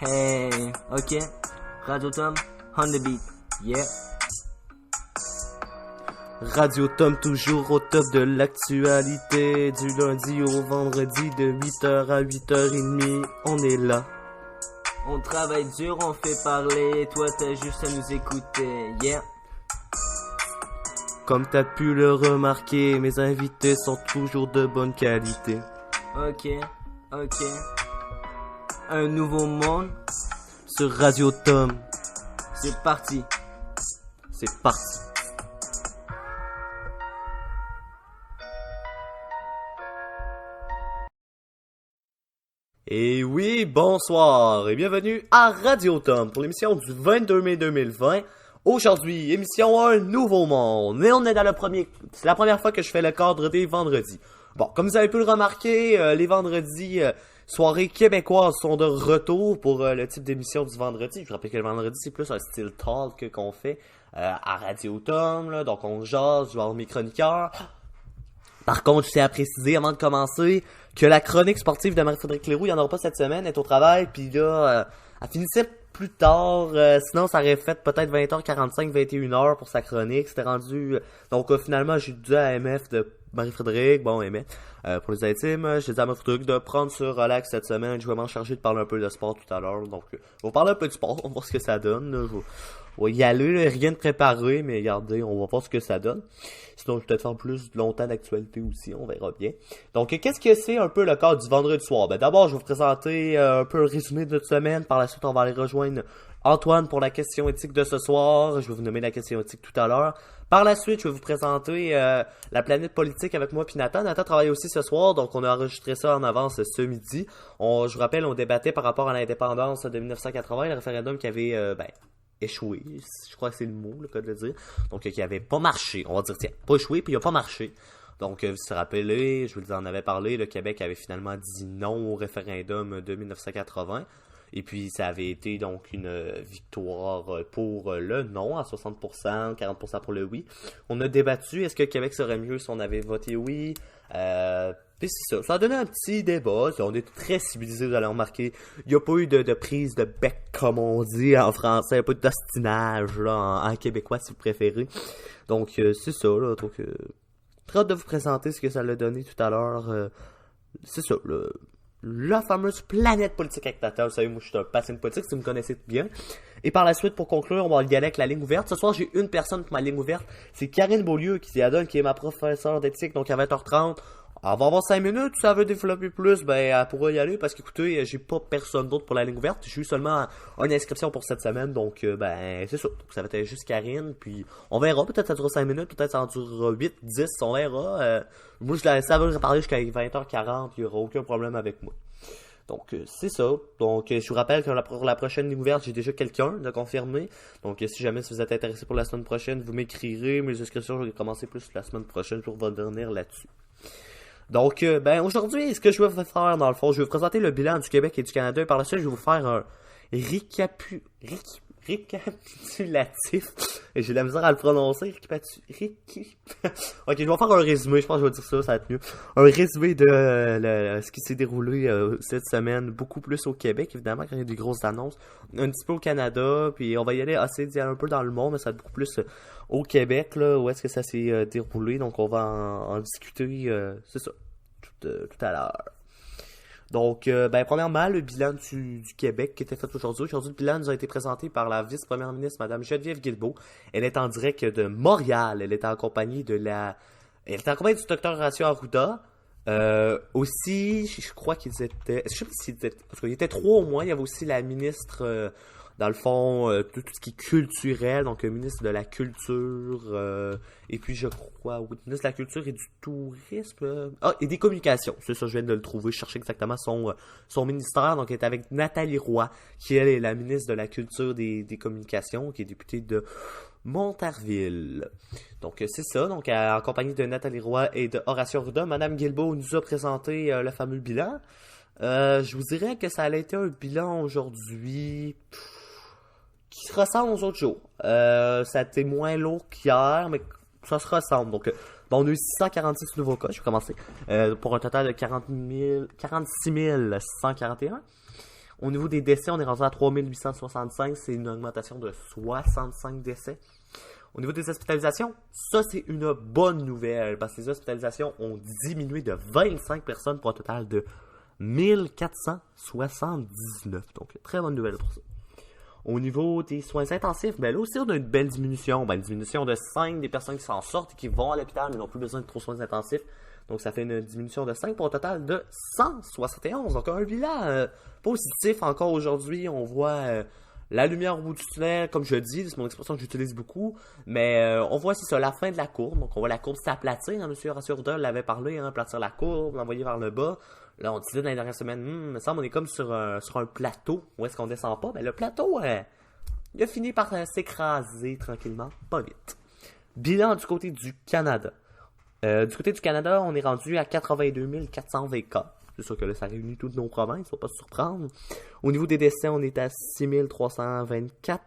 Hey, ok. Radio Tom, on the beat, yeah. Radio Tom toujours au top de l'actualité. Du lundi au vendredi de 8h à 8h30, on est là. On travaille dur, on fait parler, toi t'as juste à nous écouter, yeah. Comme t'as pu le remarquer, mes invités sont toujours de bonne qualité. Ok. Un nouveau monde sur Radio Tom. C'est parti. Et oui, bonsoir et bienvenue à Radio Tom pour l'émission du 22 mai 2020. Aujourd'hui, émission Un Nouveau Monde. Mais on est dans c'est la première fois que je fais le cadre des vendredis. Bon, comme vous avez pu le remarquer, les vendredis, soirées québécoises sont de retour pour le type d'émission du vendredi. Je vous rappelle que le vendredi, c'est plus un style talk qu'on fait à Radio Tom, là. Donc on jase, je vais avoir mes chroniqueurs. Par contre, je tiens à préciser avant de commencer que la chronique sportive de Marie-Frédérique Leroux, il n'y en aura pas cette semaine, elle est au travail, puis là, elle finissait plus tard, sinon ça aurait fait peut-être 20h45, 21h pour sa chronique, c'était rendu, donc finalement j'ai dit à MF de Marie-Frédérique, bon MF, pour les intimes, j'ai dit à Marie-Frédérique de prendre ce relax cette semaine, je vais m'en charger de parler un peu de sport tout à l'heure, donc on va parler un peu du sport, on va voir ce que ça donne, là. On va y aller, là, rien de préparé, mais regardez, on va voir ce que ça donne. Sinon, je vais peut-être faire plus longtemps d'actualité aussi, on verra bien. Donc, qu'est-ce que c'est un peu le cadre du vendredi soir? Ben, d'abord, je vais vous présenter un peu le résumé de notre semaine. Par la suite, on va aller rejoindre Antoine pour la question éthique de ce soir. Je vais vous nommer la question éthique tout à l'heure. Par la suite, je vais vous présenter la planète politique avec moi puis Nathan. Nathan travaille aussi ce soir, donc on a enregistré ça en avance ce midi. Je vous rappelle, on débattait par rapport à l'indépendance de 1980, le référendum qui avait, échoué, je crois que c'est le mot, le cas de le dire, donc qui avait pas marché, on va dire, tiens, pas échoué, puis il a pas marché. Donc, vous vous rappelez, je vous en avais parlé, le Québec avait finalement dit non au référendum de 1980, et puis ça avait été donc une victoire pour le non à 60%, 40% pour le oui. On a débattu, est-ce que le Québec serait mieux si on avait voté oui? Puis c'est ça, ça a donné un petit débat, on est très civilisés, vous allez remarquer, il n'y a pas eu de prise de bec comme on dit en français, il n'y a pas d'ostinage là, en québécois si vous préférez. Donc c'est ça, là, donc très hâte de vous présenter ce que ça l'a donné tout à l'heure, c'est ça, la fameuse planète politique avec Tata. Vous savez, moi je suis un passionné de politique si vous me connaissez bien. Et par la suite, pour conclure, on va y aller avec la ligne ouverte. Ce soir, j'ai une personne pour ma ligne ouverte, c'est Karine Beaulieu qui est ma professeure d'éthique, donc à 20h30. Elle va avoir 5 minutes, si elle veut développer plus, ben elle pourra y aller parce qu'écoutez, j'ai pas personne d'autre pour la ligne ouverte. J'ai eu seulement une inscription pour cette semaine, donc ben c'est ça. Donc, ça va être juste Karine, puis on verra, peut-être ça durera 5 minutes, peut-être ça en durera 8, 10, on verra. Moi je la laisse parler jusqu'à 20h40, il n'y aura aucun problème avec moi. Donc c'est ça. Donc je vous rappelle que pour la prochaine ligne ouverte, j'ai déjà quelqu'un de confirmé. Donc si jamais vous êtes intéressé pour la semaine prochaine, vous m'écrirez. Mes inscriptions, je vais commencer plus la semaine prochaine pour revenir là-dessus. Donc, aujourd'hui, ce que je vais vous faire, dans le fond, je vais vous présenter le bilan du Québec et du Canada, et par la suite, je vais vous faire un récapitulatif, et j'ai de la misère à le prononcer, ok, je vais faire un résumé, je pense que je vais dire ça va être mieux. Un résumé de ce qui s'est déroulé cette semaine, beaucoup plus au Québec, évidemment, quand il y a des grosses annonces, un petit peu au Canada, puis on va y aller un peu dans le monde, mais ça va être beaucoup plus au Québec, là, où est-ce que ça s'est déroulé, donc on va en discuter, c'est ça, tout à l'heure. Donc, premièrement, le bilan du Québec qui était fait aujourd'hui. Aujourd'hui, le bilan nous a été présenté par la vice-première ministre, Mme Geneviève Guilbeault. Elle est en direct de Montréal. Elle est en compagnie du Dr Horacio Arruda. Aussi, je crois qu'ils étaient... Je sais pas s'ils étaient... Parce qu'il y était 3 au moins. Il y avait aussi la ministre... dans le fond, tout ce qui est culturel, donc ministre de la Culture, et puis je crois, oui, ministre de la Culture et du Tourisme, et des Communications, c'est ça, je viens de le trouver, je cherchais exactement son ministère, donc elle est avec Nathalie Roy, qui elle est la ministre de la Culture des Communications, qui est députée de Montarville. Donc c'est ça, donc en compagnie de Nathalie Roy et de Horacio Arruda, Mme Guilbeault nous a présenté le fameux bilan. Je vous dirais que ça a été un bilan aujourd'hui... qui se ressemble aux autres jours. Ça a été moins lourd qu'hier, mais ça se ressemble. Donc, on a eu 646 nouveaux cas, je vais commencer, pour un total de 46 141. Au niveau des décès, on est rendu à 3865. C'est une augmentation de 65 décès. Au niveau des hospitalisations, ça c'est une bonne nouvelle parce que les hospitalisations ont diminué de 25 personnes pour un total de 1479. Donc, très bonne nouvelle pour ça. Au niveau des soins intensifs, ben là aussi on a une belle diminution. Ben, une diminution de 5 des personnes qui s'en sortent et qui vont à l'hôpital mais n'ont plus besoin de trop soins intensifs. Donc ça fait une diminution de 5 pour un total de 171. Donc un bilan positif encore aujourd'hui. On voit la lumière au bout du tunnel, comme je dis, c'est mon expression que j'utilise beaucoup. Mais on voit c'est ça, la fin de la courbe. Donc on voit la courbe s'aplatir. M. Rassurder l'avait parlé, aplatir la courbe, l'envoyer vers le bas. Là on disait dans les dernières semaines, il me semble on est comme sur un plateau. Où est-ce qu'on descend pas? Ben le plateau, il a fini par s'écraser tranquillement, pas vite. Bilan du côté du Canada. Du côté du Canada, on est rendu à 82 420 cas. C'est sûr que là, ça réunit toutes nos provinces, faut pas se surprendre. Au niveau des décès, on est à 6 324.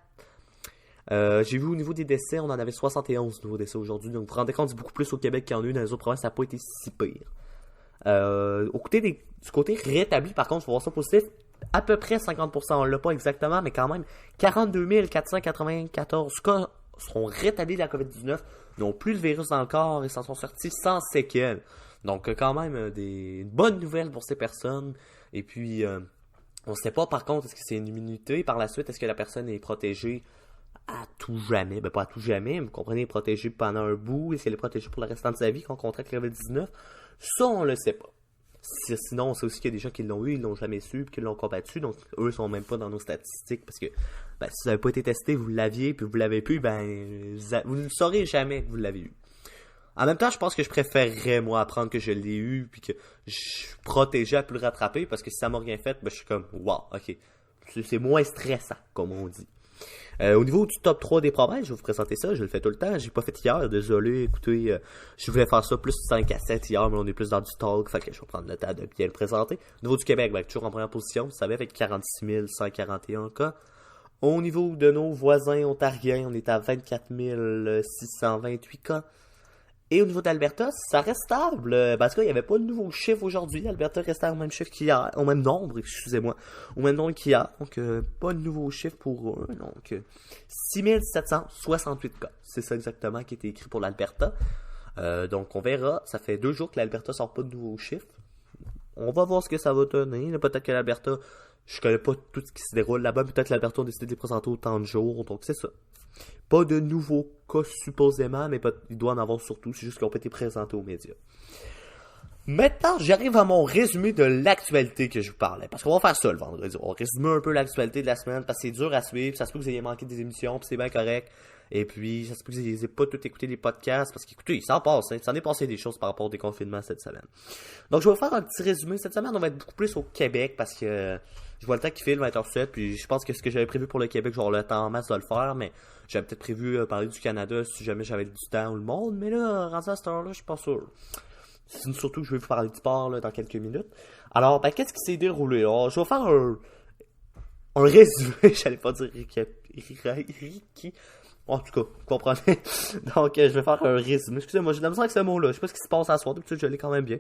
J'ai vu au niveau des décès, on en avait 71 nouveaux décès aujourd'hui. Donc, vous vous rendez compte, c'est beaucoup plus au Québec qu'il y en a eu dans les autres provinces. Ça n'a pas été si pire. Du côté rétabli, par contre, il faut voir ça positif. À peu près 50%, on l'a pas exactement, mais quand même, 42 494 cas seront rétablis de la COVID-19, n'ont plus le virus dans le corps et s'en sont sortis sans séquelles. Donc quand même des bonnes nouvelles pour ces personnes. Et puis on ne sait pas par contre est-ce que c'est une immunité par la suite, est-ce que la personne est protégée à tout jamais, ben pas à tout jamais, vous comprenez, est protégée pendant un bout, est-ce qu'elle est protégée pour le restant de sa vie quand on contracte la COVID-19, ça on le sait pas. Sinon, on sait aussi qu'il y a des gens qui l'ont eu, ils l'ont jamais su, puis qui l'ont combattu, donc eux sont même pas dans nos statistiques, parce que ben, si vous n'avez pas été testé, vous l'aviez, puis vous l'avez plus, ben vous ne le saurez jamais que vous l'avez eu. En même temps, je pense que je préférerais, moi, apprendre que je l'ai eu, puis que je suis protégé à plus le rattraper, parce que si ça m'a rien fait, ben je suis comme, wow, ok, c'est moins stressant, comme on dit. Au niveau du top 3 des provinces, je vais vous présenter ça, je le fais tout le temps, j'ai pas fait hier, désolé, écoutez, je voulais faire ça plus 5 à 7 hier, mais on est plus dans du talk, fait que je vais prendre le temps de bien le présenter. Au niveau du Québec, ben, toujours en première position, vous savez, avec 46 141 cas. Au niveau de nos voisins ontariens, on est à 24 628 cas. Et au niveau d'Alberta, ça reste stable. Parce qu'il n'y avait pas de nouveaux chiffres aujourd'hui. Alberta restait au même chiffre qu'hier. Au même nombre, excusez-moi. Au même nombre qu'hier. Donc, pas de nouveaux chiffres pour eux. Donc, 6768 cas. C'est ça exactement qui était écrit pour l'Alberta. Donc, on verra. Ça fait 2 jours que l'Alberta sort pas de nouveaux chiffres. On va voir ce que ça va donner. Peut-être que l'Alberta, je connais pas tout ce qui se déroule là-bas. Peut-être que l'Alberta a décidé de les présenter autant de jours. Donc, c'est ça. Pas de nouveaux cas supposément, mais il doit en avoir surtout. C'est juste qu'ils n'ont pas été présentés aux médias. Maintenant, j'arrive à mon résumé de l'actualité que je vous parlais. Parce qu'on va faire ça le vendredi. On va résumer un peu l'actualité de la semaine parce que c'est dur à suivre. Ça se peut que vous ayez manqué des émissions, puis c'est bien correct. Et puis, ça se peut que vous n'ayez pas tout écouté les podcasts. Parce qu'écoutez, ça en passe. Ça en est passé des choses par rapport au déconfinement cette semaine. Donc, je vais vous faire un petit résumé. Cette semaine, on va être beaucoup plus au Québec parce que je vois le temps qui file, 20h07. Puis, je pense que ce que j'avais prévu pour le Québec, j'aurai le temps en masse de le faire. Mais j'avais peut-être prévu parler du Canada si jamais j'avais du temps ou le monde. Mais là, rendu à cette heure-là, je suis pas sûr. Surtout que je vais vous parler du sport là, dans quelques minutes. Alors, ben, qu'est-ce qui s'est déroulé? Alors, je vais faire un résumé. J'allais pas dire Ricky. En tout cas, vous comprenez. Donc, je vais faire un résumé. Excusez-moi, j'ai de la misère avec ce mot-là. Je sais pas ce qui se passe à soir. D'habitude, je l'ai quand même bien.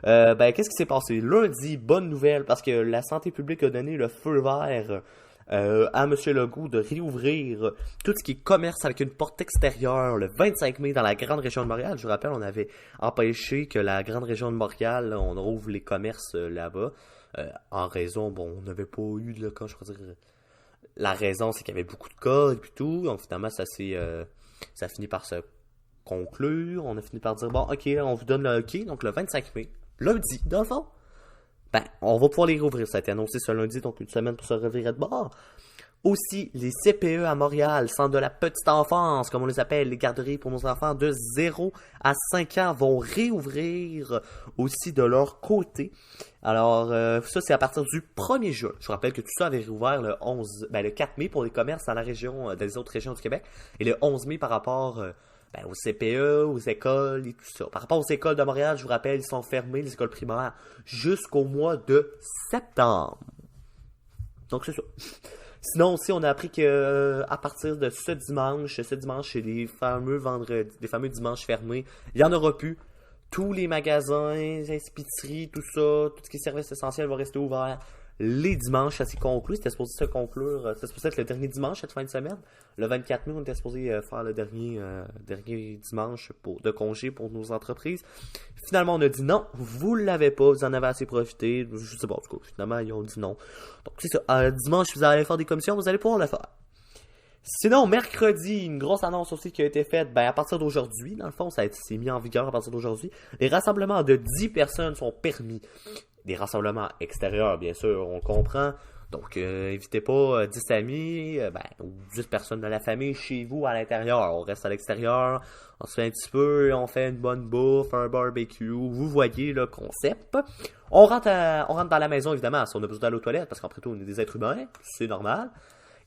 Ben, qu'est-ce qui s'est passé? Lundi, bonne nouvelle, parce que la santé publique a donné le feu vert à M. Legault de réouvrir tout ce qui est commerce avec une porte extérieure le 25 mai dans la grande région de Montréal. Je vous rappelle, on avait empêché que la grande région de Montréal, là, on rouvre les commerces là-bas. En raison, bon, on n'avait pas eu, là, quand je veux dire, la raison, c'est qu'il y avait beaucoup de cas et puis tout. Donc finalement, ça a fini par se conclure. On a fini par dire, bon, ok, on vous donne le ok. Donc le 25 mai, lundi, dans le fond, ben, on va pouvoir les rouvrir. Ça a été annoncé ce lundi, donc une semaine pour se revirer de bord. Aussi, les CPE à Montréal, centre de la petite enfance, comme on les appelle, les garderies pour nos enfants de 0 à 5 ans vont réouvrir aussi de leur côté. Alors, ça, c'est à partir du 1er juin. Je vous rappelle que tout ça avait réouvert le 4 mai pour les commerces dans la région, dans les autres régions du Québec, et le 11 mai par rapport aux CPE, aux écoles et tout ça. Par rapport aux écoles de Montréal, je vous rappelle, ils sont fermés, les écoles primaires, jusqu'au mois de septembre. Donc, c'est ça. Sinon aussi, on a appris que à partir de ce dimanche, c'est les fameux dimanches fermés, il n'y en aura plus. Tous les magasins, les épiceries, tout ça, tout ce qui est services essentiels va rester ouvert. les dimanches, ça s'est conclu. C'était supposé se conclure, c'était supposé être le dernier dimanche cette fin de semaine. Le 24 mai, on était supposé faire le dernier dimanche de congé pour nos entreprises. Finalement, on a dit non, vous l'avez pas, vous en avez assez profité. Je sais pas, en tout cas, finalement, ils ont dit non. Donc, c'est ça. Dimanche, si vous allez faire des commissions, vous allez pouvoir le faire. Sinon, mercredi, une grosse annonce aussi qui a été faite, à partir d'aujourd'hui, dans le fond, ça s'est mis en vigueur à partir d'aujourd'hui. Les rassemblements de 10 personnes sont permis. Des rassemblements extérieurs, bien sûr, on comprend. Donc, évitez pas 10 amis, ou 10 personnes de la famille chez vous à l'intérieur. On reste à l'extérieur, on se fait un petit peu, on fait une bonne bouffe, un barbecue. Vous voyez le concept. On rentre dans la maison, évidemment, si on a besoin d'aller aux toilettes, parce qu'après tout, on est des êtres humains, c'est normal.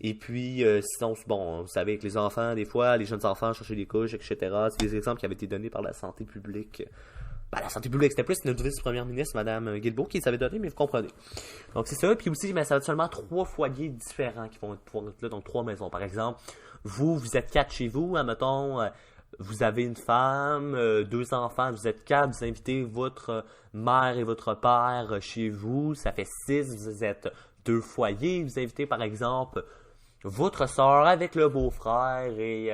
Et puis, sinon, bon, vous savez, avec les enfants, des fois, les jeunes enfants chercher des couches, etc. C'est des exemples qui avaient été donnés par la santé publique. La santé publique, c'était plus notre vice-première ministre, Mme Guilbeault, qui les avait donné, mais vous comprenez. Donc, c'est ça. Puis aussi, ça va être seulement 3 foyers différents qui vont pouvoir être là, donc 3 maisons. Par exemple, vous êtes 4 chez vous, admettons, vous avez une femme, 2 enfants, vous êtes 4, vous invitez votre mère et votre père chez vous, ça fait 6, vous êtes 2 foyers, vous invitez par exemple votre soeur avec le beau-frère et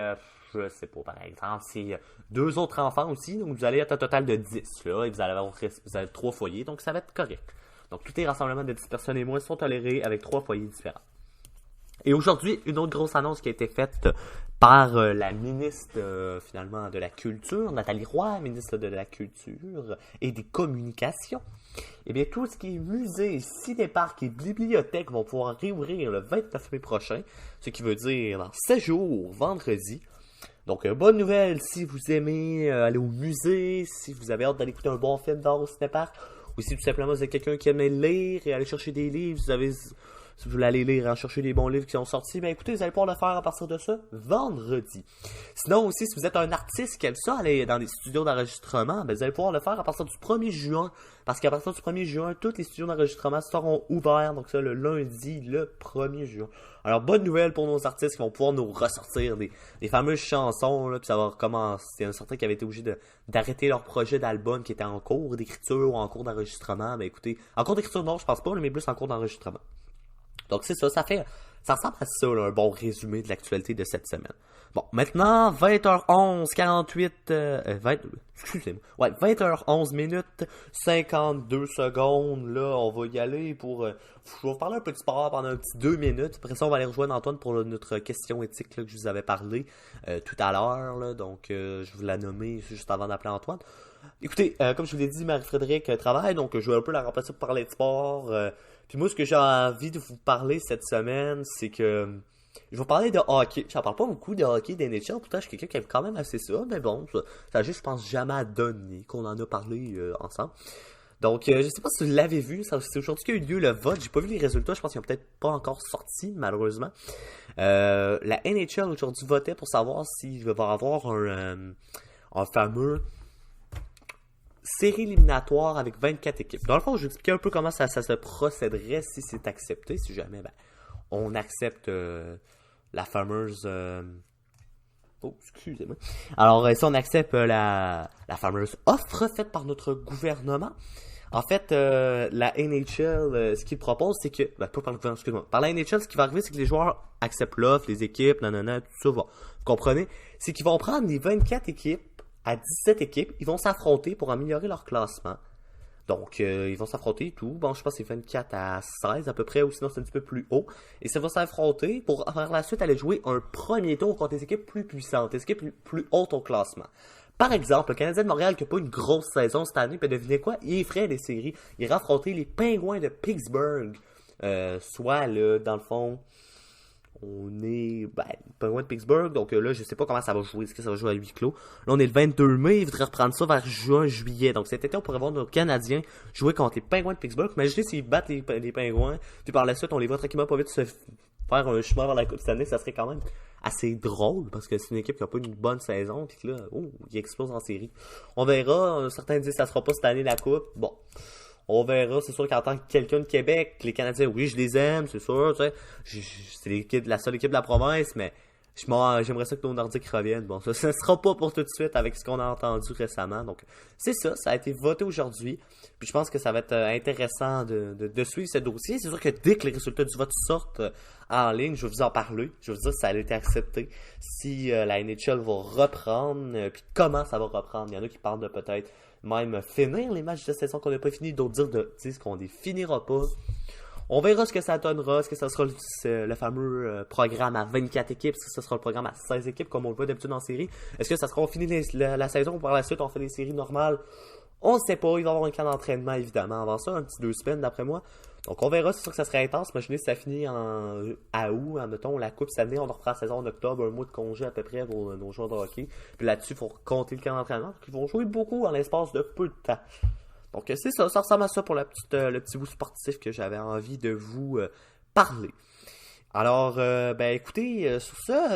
je sais pas, par exemple, c'est 2 autres enfants aussi, donc vous allez être un total de 10 là, et vous avez 3 foyers, donc ça va être correct. Donc tous les rassemblements de 10 personnes et moins sont tolérés avec 3 foyers différents. Et aujourd'hui, une autre grosse annonce qui a été faite par la ministre finalement de la Culture, Nathalie Roy, ministre de la Culture et des Communications. Eh bien, tout ce qui est musée, ciné-parcs et bibliothèques vont pouvoir réouvrir le 29 mai prochain, ce qui veut dire dans 7 jours, vendredi. Donc, bonne nouvelle si vous aimez aller au musée, si vous avez hâte d'aller écouter un bon film d'art au ciné-parc, ou si tout simplement vous êtes quelqu'un qui aime lire et aller chercher des livres, si vous voulez aller lire et chercher des bons livres qui sont sortis, écoutez, vous allez pouvoir le faire à partir de ça vendredi. Sinon aussi, si vous êtes un artiste qui aime ça, aller dans des studios d'enregistrement, vous allez pouvoir le faire à partir du 1er juin. Parce qu'à partir du 1er juin, tous les studios d'enregistrement seront ouverts. Donc ça, le lundi, le 1er juin. Alors, bonne nouvelle pour nos artistes qui vont pouvoir nous ressortir des fameuses chansons. Là, puis ça va recommencer. Il y en a certains qui avaient été obligés d'arrêter leur projet d'album qui était en cours d'écriture ou en cours d'enregistrement. Écoutez, en cours d'écriture, non, je pense pas, mais plus en cours d'enregistrement. Donc c'est ça, ça ressemble à ça, là, un bon résumé de l'actualité de cette semaine. Bon, maintenant, 20h11, 20h11 minutes, 52 secondes, là, on va y aller pour, je vais vous parler un peu de sport pendant un petit 2 minutes, après ça, on va aller rejoindre Antoine pour notre question éthique, là, que je vous avais parlé tout à l'heure, là, donc je vous l'ai nommé juste avant d'appeler Antoine. Écoutez, comme je vous l'ai dit, Marie-Frédéric travaille, donc je vais un peu la remplacer pour parler de sport. Puis moi, ce que j'ai envie de vous parler cette semaine, c'est que je vais vous parler de hockey. J'en parle pas beaucoup de hockey, d'NHL, pourtant je suis quelqu'un qui aime quand même assez ça, mais bon, ça a juste, je pense, jamais donné qu'on en a parlé ensemble. Donc, je sais pas si vous l'avez vu, c'est aujourd'hui qu'il y a eu lieu le vote, j'ai pas vu les résultats, je pense qu'ils ont peut-être pas encore sorti, malheureusement. La NHL aujourd'hui votait pour savoir s'il va y avoir un fameux série éliminatoire avec 24 équipes. Dans le fond, je vais expliquer un peu comment ça se procéderait si c'est accepté, si jamais on accepte la fameuse... Oh, excusez-moi. Alors, si on accepte la fameuse offre faite par notre gouvernement, en fait, la NHL, ce qu'ils proposent, c'est que... pas par le gouvernement, excusez-moi. Par la NHL, ce qui va arriver, c'est que les joueurs acceptent l'offre, les équipes, nanana, tout ça va. Vous comprenez? C'est qu'ils vont prendre les 24 équipes à 17 équipes, ils vont s'affronter pour améliorer leur classement. Donc, ils vont s'affronter et tout. Bon, je pense que c'est 24 à 16 à peu près, ou sinon c'est un petit peu plus haut. Et ça va s'affronter pour, par la suite, aller jouer un premier tour contre des équipes plus puissantes, des équipes plus hautes au classement. Par exemple, le Canadien de Montréal qui n'a pas une grosse saison cette année, puis devinez quoi? Il ferait des séries. Il irait affronter les Pingouins de Pittsburgh. Soit, là, dans le fond... On est pas loin de Pittsburgh, donc là, je sais pas comment ça va jouer. Est-ce que ça va jouer à huis clos? Là, on est le 22 mai, il faudrait reprendre ça vers juin, juillet. Donc cet été, on pourrait voir nos Canadiens jouer contre les Pingouins de Pittsburgh. Imaginez s'ils battent les Pingouins, puis par la suite, on les voit tranquillement pas vite se faire un chemin vers la Coupe cette année. Ça serait quand même assez drôle, parce que c'est une équipe qui a pas une bonne saison, puis que là, ils explosent en série. On verra, certains disent que ça sera pas cette année la Coupe. Bon... On verra, c'est sûr qu'en tant que quelqu'un de Québec, les Canadiens, oui, je les aime, c'est sûr, tu sais. C'est la seule équipe de la province, mais J'aimerais ça que nos Nordiques reviennent. Bon, ça ne sera pas pour tout de suite avec ce qu'on a entendu récemment. Donc, c'est ça. Ça a été voté aujourd'hui. Puis je pense que ça va être intéressant de suivre ce dossier. C'est sûr que dès que les résultats du vote sortent en ligne, je vais vous en parler. Je vais vous dire si ça a été accepté. Si la NHL va reprendre. Puis comment ça va reprendre. Il y en a qui parlent de peut-être même finir les matchs de saison qu'on n'a pas fini. D'autres disent qu'on les finira pas. On verra ce que ça donnera. Est-ce que ça sera le fameux programme à 24 équipes? Est-ce que ça sera le programme à 16 équipes comme on le voit d'habitude en série? Est-ce que ça sera on finit la saison ou par la suite on fait des séries normales? On ne sait pas. Il va y avoir un camp d'entraînement évidemment avant ça, un petit 2 semaines d'après moi. Donc on verra. C'est sûr que ça serait intense. Imaginez si ça finit à août, admettons, la coupe cette année, on reprend la saison en octobre, un mois de congé à peu près pour nos joueurs de hockey. Puis là-dessus, il faut compter le camp d'entraînement. Ils vont jouer beaucoup en l'espace de peu de temps. Donc c'est ça, ça ressemble à ça pour le petit bout sportif que j'avais envie de vous parler. Alors, ben écoutez, sur ça,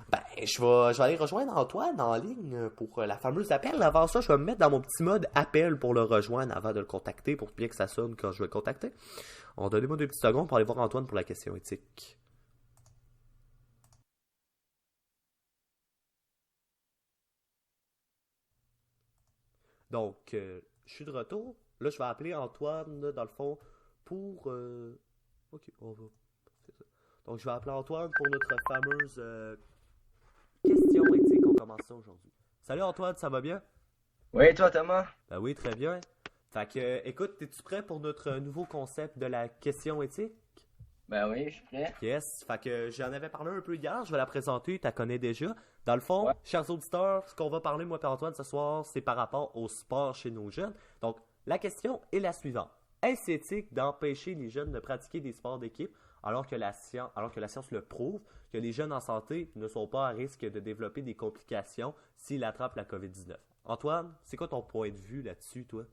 ben je vais aller rejoindre Antoine en ligne pour la fameuse appel. Avant ça, je vais me mettre dans mon petit mode appel pour le rejoindre avant de le contacter, pour bien que ça sonne quand je vais le contacter. Alors, donnez-moi 2 petites secondes pour aller voir Antoine pour la question éthique. Donc, je suis de retour. Là, je vais appeler Antoine, là, dans le fond, pour... Ok, on va... c'est ça. Donc, je vais appeler Antoine pour notre fameuse question éthique. On commence ça aujourd'hui. Salut Antoine, ça va bien? Oui, toi, Thomas? Ben oui, très bien. Fait que, écoute, es-tu prêt pour notre nouveau concept de la question éthique? Ben oui, je suis prêt. Yes, fait que j'en avais parlé un peu hier, je vais la présenter, tu la connais déjà. Dans le fond, Ouais. chers auditeurs, ce qu'on va parler, moi et Antoine, ce soir, c'est par rapport au sport chez nos jeunes. Donc, la question est la suivante. Est-ce éthique d'empêcher les jeunes de pratiquer des sports d'équipe alors que la science le prouve, que les jeunes en santé ne sont pas à risque de développer des complications s'ils attrapent la COVID-19? Antoine, c'est quoi ton point de vue là-dessus, toi?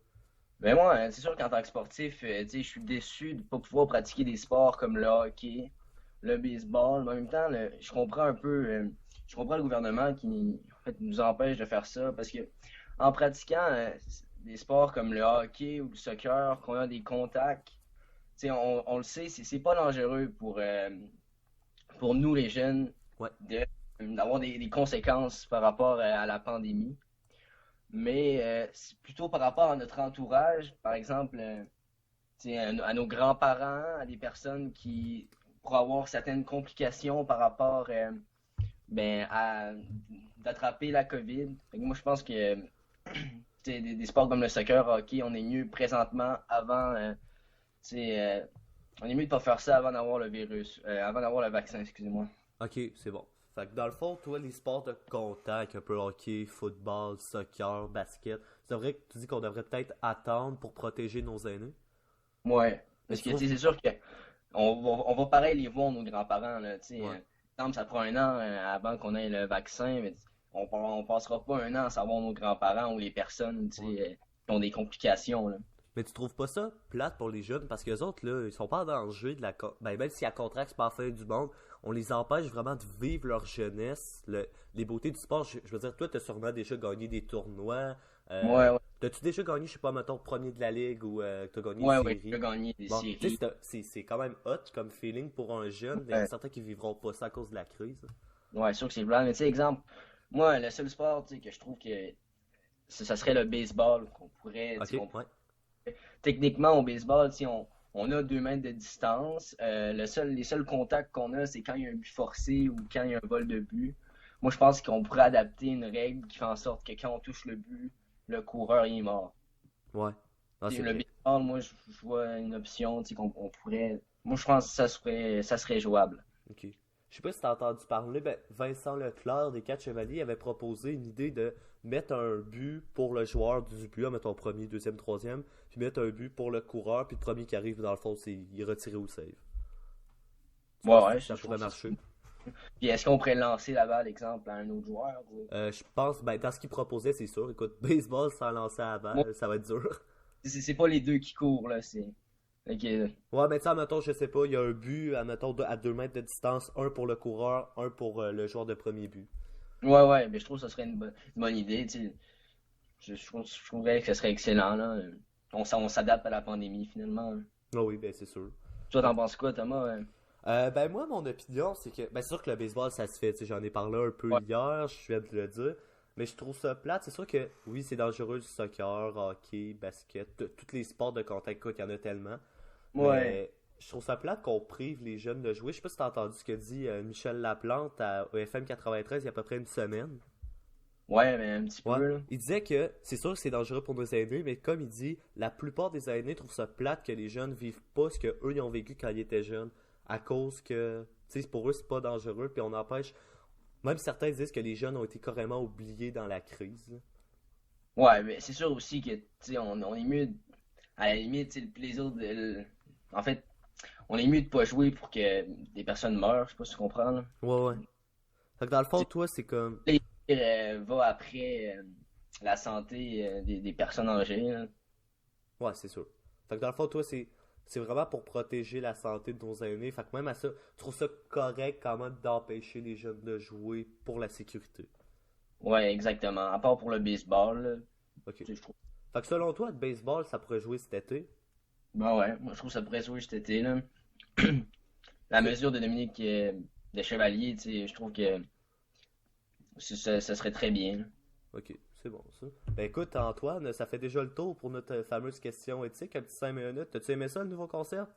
Ben moi, c'est sûr qu'en tant que sportif, tu sais, je suis déçu de ne pas pouvoir pratiquer des sports comme le hockey, le baseball. Mais en même temps, je comprends un peu, je comprends le gouvernement qui, en fait, nous empêche de faire ça parce que en pratiquant des sports comme le hockey ou le soccer, qu'on a des contacts, tu sais, on le sait, c'est pas dangereux pour nous les jeunes Ouais. de, d'avoir des conséquences par rapport à la pandémie. Mais c'est plutôt par rapport à notre entourage, par exemple, tu sais, à nos grands-parents, à des personnes qui pourraient avoir certaines complications par rapport ben, à d'attraper la COVID. Fait que moi, je pense que tu sais, des sports comme le soccer, hockey, on est mieux présentement avant, tu sais, on est mieux de pas faire ça avant d'avoir le virus, avant d'avoir le vaccin, excusez-moi. Ok, c'est bon. Fait que dans le fond, toi, les sports de contact, un peu hockey, football, soccer, basket, c'est vrai que tu dis qu'on devrait peut-être attendre pour protéger nos aînés. Ouais, Mais parce tu que tu trouves... sais, c'est sûr que on va pareil les voir, nos grands-parents, là, tu sais. Ouais. Par exemple, ça prend un an avant qu'on ait le vaccin, mais on passera pas un an à savoir nos grands-parents ou les personnes, tu Ouais. sais, qui ont des complications, là. Mais tu trouves pas ça plate pour les jeunes? Parce que les autres, là, ils sont pas en danger de la... Ben, même si la contract, c'est pas la fin du monde, on les empêche vraiment de vivre leur jeunesse, les beautés du sport. Je veux dire, toi, t'as sûrement déjà gagné des tournois. Ouais, ouais, T'as-tu déjà gagné, je sais pas, mettons, premier de la ligue ou t'as gagné une ouais, ouais, j'ai série? gagné des Bon, tu sais, séries. c'est quand même hot comme feeling pour un jeune. Il y en a Ouais, certains qui vivront pas ça à cause de la crise. ouais, sûr que c'est blanc, mais tu sais, exemple, moi, le seul sport, tu sais, que je trouve que ça serait le baseball, qu'on pourrait, tu Ok, sais, ouais. techniquement, au baseball, tu sais, on a 2 mètres de distance. Les seuls contacts qu'on a, c'est quand il y a un but forcé ou quand il y a un vol de but. Moi, je pense qu'on pourrait adapter une règle qui fait en sorte que quand on touche le but, le coureur il est mort. Ouais. Ah, Tu sais, c'est le vrai. baseball, moi, je vois une option, tu sais, qu'on on pourrait. Moi, je pense que ça serait jouable. Ok. Je sais pas si t'as entendu parler, ben, Vincent Leclerc des Quatre Chevaliers avait proposé une idée de mettre un but pour le joueur du but, mettons premier, deuxième, troisième, puis mettre un but pour le coureur, puis le premier qui arrive dans le fond, c'est il est retiré ou save. Tu Ouais, penses ouais, que ça je pourrait trouve que ça marcher? serait. Puis est-ce qu'on pourrait lancer la balle, exemple, à un autre joueur ou... Je pense, ben, dans ce qu'il proposait, c'est sûr. Écoute, baseball sans lancer à la Moi, balle, ça va être dur. c'est pas les deux qui courent, là, c'est. Ok. Ouais, mais tu sais, mettons, je sais pas, il y a un but, mettons, à 2 mètres de distance, un pour le coureur, un pour le joueur de premier but. Ouais, ouais, mais je trouve que ce serait une bonne idée, tu sais. Je trouverais que ce serait excellent, là. On s'adapte à la pandémie, finalement. Ah oui, ben c'est sûr. Toi, t'en penses quoi, Thomas? Ben moi, mon opinion, c'est que... Ben c'est sûr que le baseball, ça se fait, tu sais, j'en ai parlé un peu Ouais. hier, je viens de le dire, mais je trouve ça plate. C'est sûr que, oui, c'est dangereux le soccer, hockey, basket, tous les sports de contact, quoi, il y en a tellement, Ouais. mais je trouve ça plate qu'on prive les jeunes de jouer. Je sais pas si t'as entendu ce que dit Michel Laplante à EFM 93 il y a à peu près une semaine. Ouais, mais un petit Ouais. peu, là. Il disait que c'est sûr que c'est dangereux pour nos aînés, mais comme il dit, la plupart des aînés trouvent ça plate que les jeunes vivent pas ce que eux ils ont vécu quand ils étaient jeunes, à cause que, tu sais, pour eux c'est pas dangereux, puis on empêche. Même certains disent que les jeunes ont été carrément oubliés dans la crise. Ouais, mais c'est sûr aussi que, tu sais, on est mieux, à la limite, tu sais, le plaisir en fait, on est mieux de pas jouer pour que des personnes meurent, je sais pas si tu comprends, là. Ouais, ouais. Fait que dans le fond, Tu toi, c'est comme. sais, va après la santé des personnes âgées, là. Ouais, c'est sûr. Fait que dans le fond, toi, c'est vraiment pour protéger la santé de nos aînés. Fait que même à ça, tu trouves ça correct quand même d'empêcher les jeunes de jouer pour la sécurité. Ouais, exactement. À part pour le baseball, là, Ok. tu sais, je trouve. Fait que selon toi, le baseball, ça pourrait jouer cet été. Ben ouais, moi je trouve que ça pourrait jouer cet été, là. La Ok. mesure de Dominique de Chevalier, tu sais, je trouve que ça serait très bien, là. Ok, c'est bon ça. Ben écoute, Antoine, ça fait déjà le tour pour notre fameuse question éthique, un petit 5 minutes. T'as-tu aimé ça, le nouveau concept?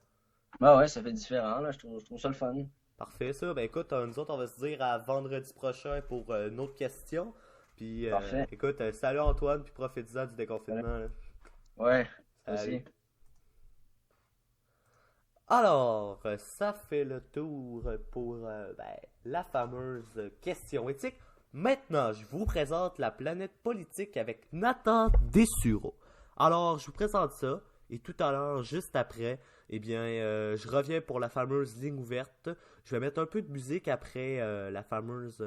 Ben ouais, ça fait différent, là, je trouve ça le fun. Parfait ça. Ben écoute, nous autres, on va se dire à vendredi prochain pour une autre question. Puis Parfait. écoute, salut Antoine, puis profite-en du déconfinement, là. Ouais, ça Salut. aussi. Alors, ça fait le tour pour ben, la fameuse question éthique. Maintenant, je vous présente la planète politique avec Nathan Dessureau. Alors, je vous présente ça, et tout à l'heure, juste après, eh bien, je reviens pour la fameuse ligne ouverte. Je vais mettre un peu de musique après la fameuse,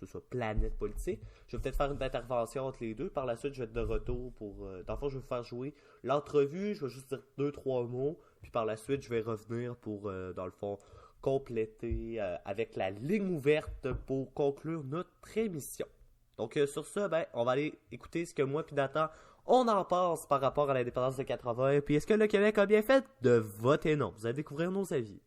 c'est ça, planète politique. Je vais peut-être faire une intervention entre les deux. Par la suite, je vais être de retour pour. Dans le fond, je vais vous faire jouer l'entrevue. Je vais juste dire deux, trois mots. Puis par la suite, je vais revenir pour, dans le fond, compléter avec la ligne ouverte pour conclure notre émission. Donc, sur ça, ben, on va aller écouter ce que moi puis Nathan, on en pense par rapport à l'indépendance de 80. Puis est-ce que le Québec a bien fait de voter non? Vous allez découvrir nos avis.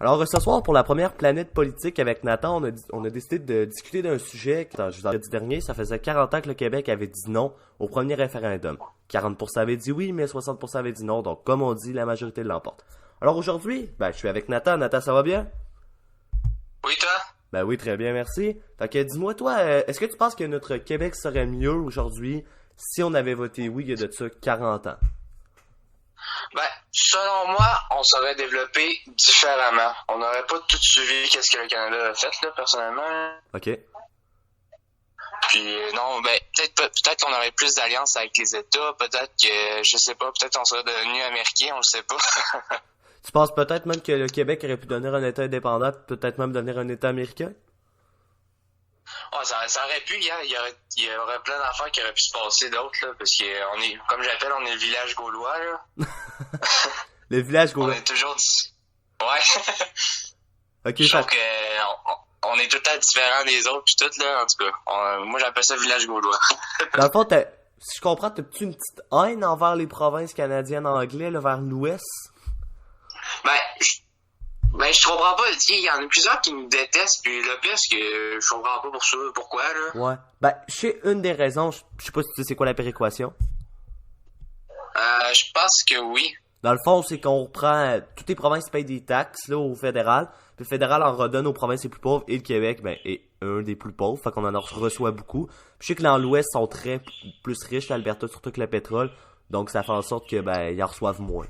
Alors, ce soir, pour la première planète politique avec Nathan, on a décidé de discuter d'un sujet qui, je vous en ai dit dernier, ça faisait 40 ans que le Québec avait dit non au premier référendum. 40% avaient dit oui, mais 60% avaient dit non, donc comme on dit, la majorité l'emporte. Alors aujourd'hui, ben, je suis avec Nathan. Nathan, ça va bien? Oui, toi? Ben oui, très bien, merci. Fait que dis-moi, toi, est-ce que tu penses que notre Québec serait mieux aujourd'hui si on avait voté oui il y a de ça 40 ans? Ben, selon moi, on serait développé différemment. On n'aurait pas tout suivi qu'est-ce que le Canada a fait, là, personnellement. Ok. Puis, non, ben, peut-être qu'on aurait plus d'alliances avec les États. Peut-être que, je sais pas, peut-être on serait devenu américain, on le sait pas. Tu penses peut-être même que le Québec aurait pu devenir un État indépendant, peut-être même devenir un État américain? Oh, ça aurait pu, il y aurait plein d'affaires qui auraient pu se passer d'autres, là, parce que on est, comme j'appelle, on est le village gaulois, là. Le village On gaulois. est toujours, ouais. Ok, Je trouve fait que on est tout le temps différents des autres puis tout, là, en tout cas. Moi, j'appelle ça village gaulois. dans le fond, si je comprends, t'as-tu une petite haine envers les provinces canadiennes anglais, là, vers l'ouest? Ben, je comprends pas. Il y en a plusieurs qui me détestent, puis le pire, c'est que je comprends pas pourquoi, là. Ouais. Ben, je sais une des raisons, je sais pas si tu sais c'est quoi la péréquation. Je pense que oui. Dans le fond, c'est qu'on reprend, toutes les provinces payent des taxes, là, au fédéral, puis le fédéral en redonne aux provinces les plus pauvres, et le Québec, ben, est un des plus pauvres, fait qu'on en reçoit beaucoup. Puis je sais que dans l'ouest, sont très plus riches, l'Alberta, surtout que le pétrole, donc ça fait en sorte que, ben, ils en reçoivent moins.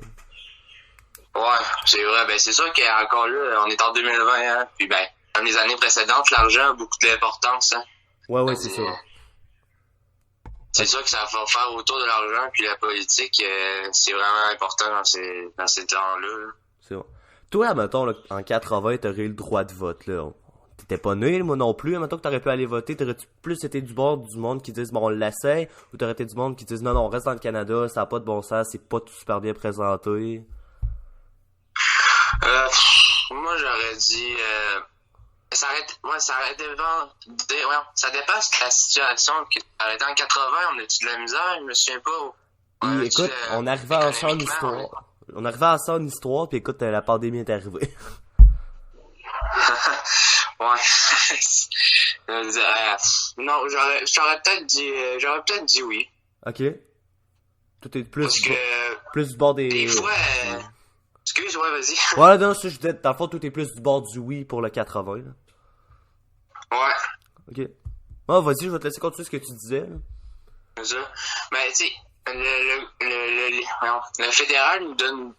Ouais, c'est vrai. Ben, c'est sûr qu'encore là, on est en 2020, hein. Puis ben, dans les années précédentes, l'argent a beaucoup d'importance, hein. Ouais, c'est ça. C'est sûr que ça va faire autour de l'argent, puis la politique, c'est vraiment important dans ces temps-là, là. C'est bon. Toi, mettons, là, en 80, t'aurais eu le droit de vote, là. T'étais pas né, moi non plus. Mettons que t'aurais pu aller voter, t'aurais-tu plus été du bord du monde qui disent, bon, on l'essaye, ou t'aurais été du monde qui disent, non, non, on reste dans le Canada, ça a pas de bon sens, c'est pas tout super bien présenté. Moi, j'aurais dit, Ça dépend de la situation. Arrêté en 80, on a-tu de la misère? Je me souviens pas. Puis, écoute, on arrivait à ça en histoire. On arrivait à ça en histoire, puis écoute, la pandémie est arrivée. Ouais. Non, j'aurais peut-être dit oui. Ok. Tout est plus, Parce que, plus du bord des... des fois, excuse, ouais, vas-y. Ouais, non, ça, je disais, dans le fond, tout est plus du bord du oui pour le 80, là. Ouais. Ok. Ah, vas-y, je vais te laisser continuer ce que tu disais, là. C'est ça. Mais, tu sais, le fédéral nous donne,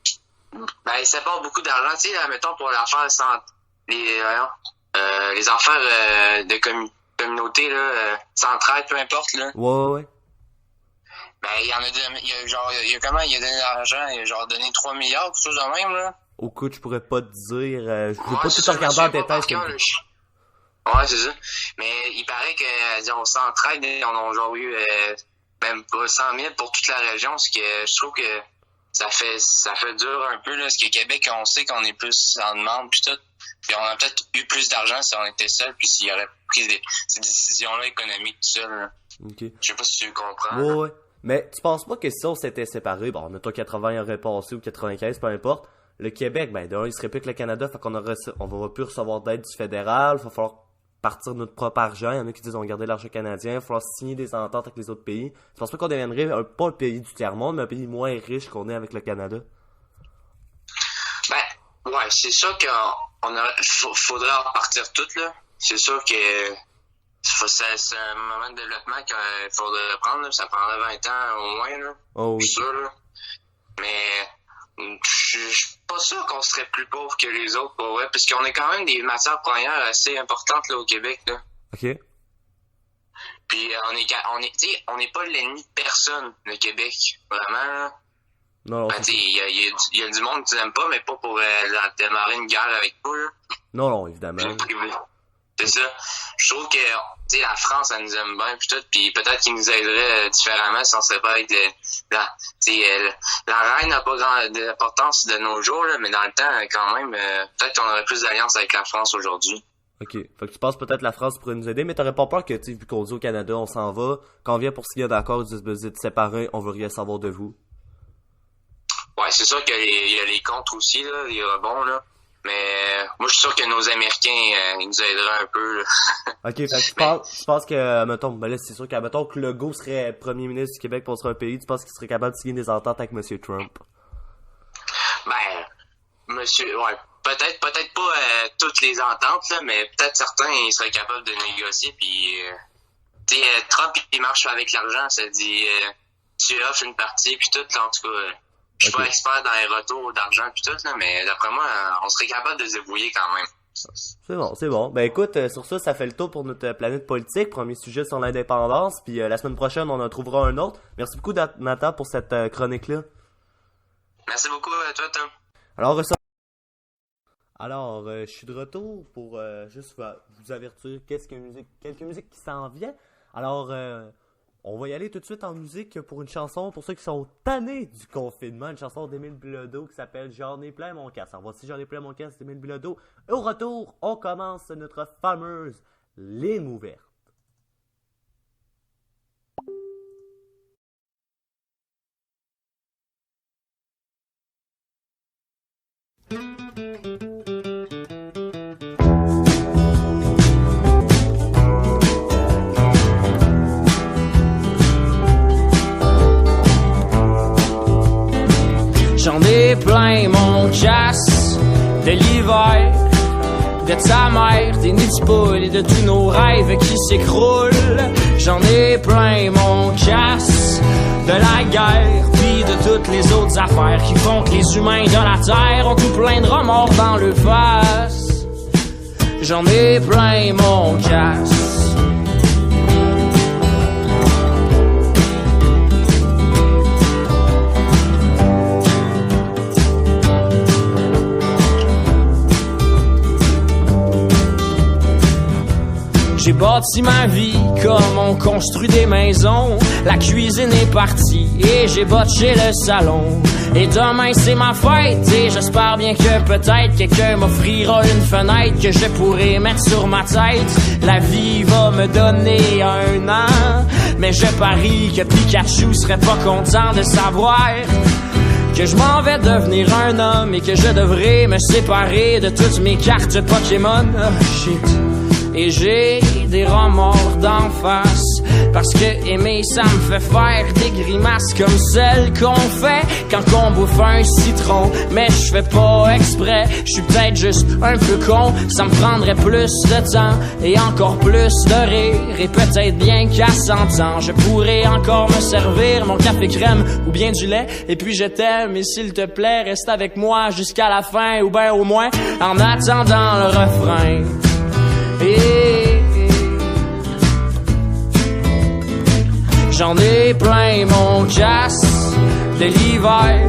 il sépare beaucoup d'argent, tu sais, là, mettons, pour l'affaire les affaires de communauté, là, centrale, peu importe, là. Ouais. Il a donné de l'argent, il a genre donné 3 milliards, quelque chose de même, là. Au coup, je pourrais pas te dire, je veux Ouais, pas c'est tout ça, regarder en je sais pas détail. par cœur, Ouais, c'est ça. Mais il paraît que, disons, Centraide, on a genre eu, même pas 100 000 pour toute la région, ce que je trouve que ça fait dur un peu, là, parce que Québec, on sait qu'on est plus en demande, puis tout. Puis on a peut-être eu plus d'argent si on était seul, puis s'il y aurait pris ces décisions-là économiques tout seul, là. Ok. Je sais pas si tu comprends. Ouais. Mais tu penses pas que si on s'était séparés, bon, mettons 80 aurait passé ou 95, peu importe, le Québec, d'un, il serait plus que le Canada, fait qu'on va plus recevoir d'aide du fédéral, il va falloir partir de notre propre argent, il y en a qui disent on va garder l'argent canadien, il va falloir signer des ententes avec les autres pays. Tu penses pas qu'on deviendrait pas un pays du tiers-monde, mais un pays moins riche qu'on est avec le Canada? Ouais, c'est sûr faudrait en repartir tout, là. C'est sûr que c'est un moment de développement qu'il faudrait prendre, là. Ça prendrait 20 ans au moins, là. Oh oui. Je suis sûr, là. Mais je suis pas sûr qu'on serait plus pauvre que les autres, pour vrai, parce qu'on a quand même des matières premières assez importantes, là, au Québec, là. Ok. Puis on n'est pas l'ennemi de personne, le Québec, vraiment, là. Non, il y a du monde qui n'aime pas, mais pas pour démarrer une guerre avec toi, là. non, évidemment. C'est ça. Je trouve que, tu sais, la France, elle nous aime bien, puis tout, puis peut-être qu'ils nous aideraient différemment si on serait pas avec la reine n'a pas d'importance de nos jours, là, mais dans le temps, quand même, peut-être qu'on aurait plus d'alliance avec la France aujourd'hui. Ok. Fait que tu penses peut-être la France pourrait nous aider, mais t'aurais pas peur que, tu sais, vu qu'on dit au Canada, on s'en va, quand on vient pour signer d'accord, ils disent, vous êtes séparés, on veut rien savoir de vous. Ouais, c'est sûr qu'il y a les contre aussi, là, les rebonds, là. Mais moi, je suis sûr que nos Américains, ils nous aideraient un peu, là. Ok, fait que tu penses que, mettons, ben là, c'est sûr mettons que Legault serait premier ministre du Québec pour un pays, tu penses qu'il serait capable de signer des ententes avec M. Trump? Ouais, peut-être pas toutes les ententes, là, mais peut-être certains, ils seraient capables de négocier, puis, tu sais, Trump, il marche avec l'argent, ça dit, tu offres une partie, puis tout, là, en tout cas, je suis pas expert dans les retours d'argent, puis tout, là, mais d'après moi, on serait capable de se débrouiller quand même. C'est bon. Ben écoute, sur ça fait le tour pour notre planète politique. Premier sujet sur l'indépendance. Puis la semaine prochaine, on en trouvera un autre. Merci beaucoup, Nathan, pour cette chronique-là. Merci beaucoup à toi, Tom. Alors, je suis de retour pour juste vous avertir quelques musiques qui s'en viennent. Alors, on va y aller tout de suite en musique pour une chanson pour ceux qui sont tannés du confinement. Une chanson d'Émile Bilodeau qui s'appelle J'en ai plein mon casque. Alors voici J'en ai plein mon casque d'Émile Bilodeau. Et au retour, on commence notre fameuse ligne ouverte. J'en ai plein mon casse de l'hiver, de ta mère, des nids de poules et de tous nos rêves qui s'écroulent. J'en ai plein mon casse de la guerre, puis de toutes les autres affaires qui font que les humains de la terre ont tout plein de remords dans le face. J'en ai plein mon casse. J'ai bâti ma vie comme on construit des maisons. La cuisine est partie et j'ai botché le salon. Et demain c'est ma fête et j'espère bien que peut-être quelqu'un m'offrira une fenêtre que je pourrai mettre sur ma tête. La vie va me donner un an, mais je parie que Pikachu serait pas content de savoir que je m'en vais devenir un homme et que je devrais me séparer de toutes mes cartes Pokémon. Shit. Et j'ai des remords d'en face, parce que aimer ça me fait faire des grimaces comme celles qu'on fait quand on bouffe un citron. Mais je fais pas exprès, je suis peut-être juste un peu con. Ça me prendrait plus de temps et encore plus de rire. Et peut-être bien qu'à 100 ans je pourrais encore me servir mon café crème ou bien du lait. Et puis je t'aime et s'il te plaît reste avec moi jusqu'à la fin, ou ben au moins en attendant le refrain. J'en ai plein mon casse de l'hiver,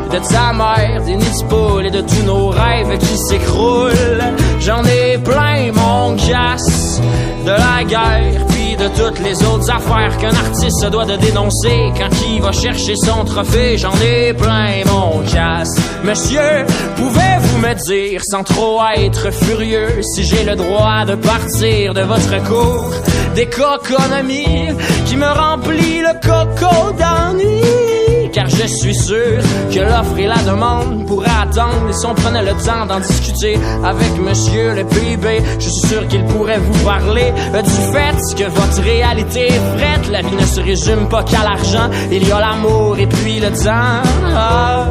de ta mère, des nids de poules et de tous nos rêves qui s'écroulent. J'en ai plein mon casse de la guerre, puis de toutes les autres affaires qu'un artiste se doit de dénoncer quand il va chercher son trophée. J'en ai plein mon casse. Monsieur, pouvez-vous me dire sans trop être furieux si j'ai le droit de partir de votre cours d'économie qui me remplit le coco d'ennui? Car je suis sûr que l'offre et la demande pourraient attendre. Et si on prenait le temps d'en discuter avec monsieur le PIB, je suis sûr qu'il pourrait vous parler du fait que votre réalité est frette. La vie ne se résume pas qu'à l'argent, il y a l'amour et puis le temps. Ah,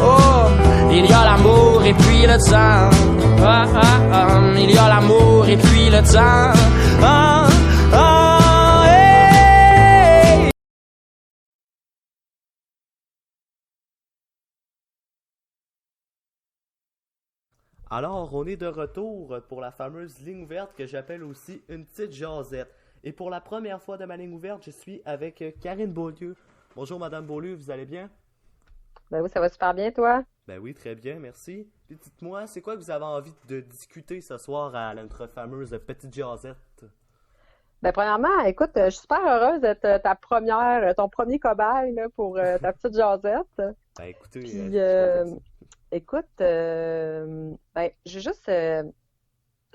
oh, il y a l'amour et puis le temps. Ah, ah, ah, il y a l'amour et puis le temps. Ah, ah, hey. Alors, on est de retour pour la fameuse ligne ouverte que j'appelle aussi une petite jasette. Et pour la première fois de ma ligne ouverte, je suis avec Karine Beaulieu. Bonjour Madame Beaulieu, vous allez bien? Ben oui, ça va super bien, toi? Ben oui, très bien, merci. Puis dites-moi, c'est quoi que vous avez envie de discuter ce soir à notre fameuse petite jasette? Ben premièrement, écoute, je suis super heureuse d'être ton premier cobaye là, pour ta petite jasette. Ben écoutez, Puis, écoute, ben, je vais juste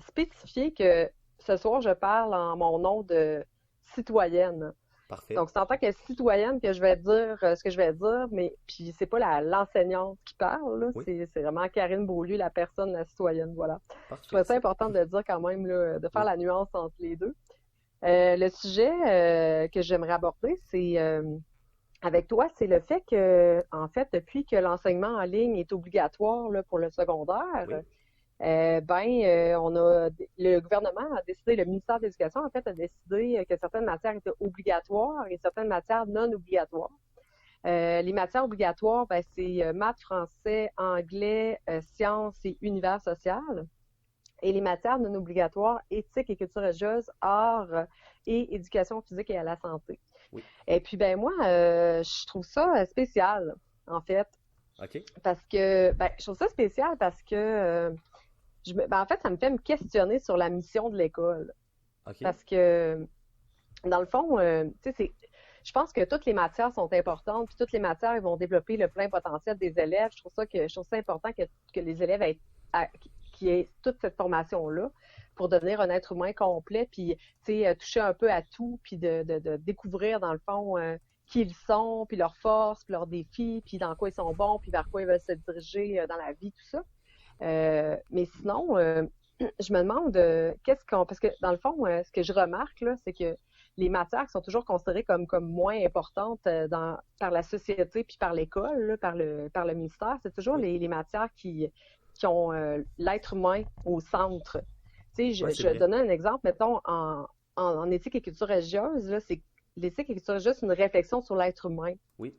spécifier que ce soir, je parle en mon nom de citoyenne. parfait. Donc, c'est en tant que citoyenne que je vais dire ce que je vais dire, mais puis c'est pas l'enseignante qui parle, là, Oui. c'est vraiment Karine Beaulieu, la personne, la citoyenne, voilà. Parfait. Je trouvais ça important de le dire quand même, là, de faire la nuance entre les deux. Le sujet que j'aimerais aborder, c'est avec toi, c'est le fait que, en fait, depuis que l'enseignement en ligne est obligatoire là, pour le secondaire, Oui. le gouvernement a décidé, le ministère de l'Éducation, en fait, a décidé que certaines matières étaient obligatoires et certaines matières non obligatoires. Les matières obligatoires, ben, c'est maths, français, anglais, sciences et univers social. Et les matières non obligatoires, éthique et culture religieuse, art et éducation physique et à la santé. Oui. Et puis, ben moi, je trouve ça spécial, en fait, OK. parce que, ben, je trouve ça spécial parce que, en fait, ça me fait me questionner sur la mission de l'école. OK. Parce que, dans le fond, tu sais, je pense que toutes les matières sont importantes, puis toutes les matières ils vont développer le plein potentiel des élèves. Je trouve ça important que les élèves qui aient toute cette formation-là pour devenir un être humain complet, puis toucher un peu à tout, puis de découvrir, dans le fond, qui ils sont, puis leurs forces, puis leurs défis, puis dans quoi ils sont bons, puis vers quoi ils veulent se diriger dans la vie, tout ça. Mais sinon, je me demande parce que dans le fond, ce que je remarque, là, c'est que les matières qui sont toujours considérées comme moins importantes par la société puis par l'école, là, par le ministère, c'est toujours les matières qui ont l'être humain au centre. Tu sais, je vais donner un exemple, mettons, en éthique et culture religieuse, là, c'est l'éthique et culture religieuse, c'est une réflexion sur l'être humain. Oui.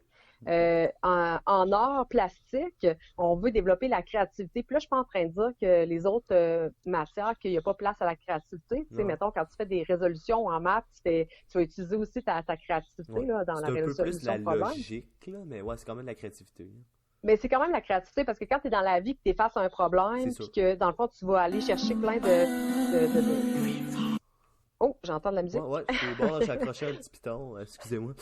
En art plastique, on veut développer la créativité. Puis là, je suis pas en train de dire que les autres matières, qu'il n'y a pas place à la créativité. Tu sais, mettons, quand tu fais des résolutions en maths, tu vas utiliser aussi ta créativité là, dans la résolution de problème. C'est un peu plus la logique, là, mais ouais, c'est quand même de la créativité. Mais c'est quand même la créativité, parce que quand tu es dans la vie, que tu es face à un problème, puis que, dans le fond, tu vas aller chercher plein Oh, j'entends de la musique. Ouais, c'est bon, j'ai accroché un petit piton, excusez-moi.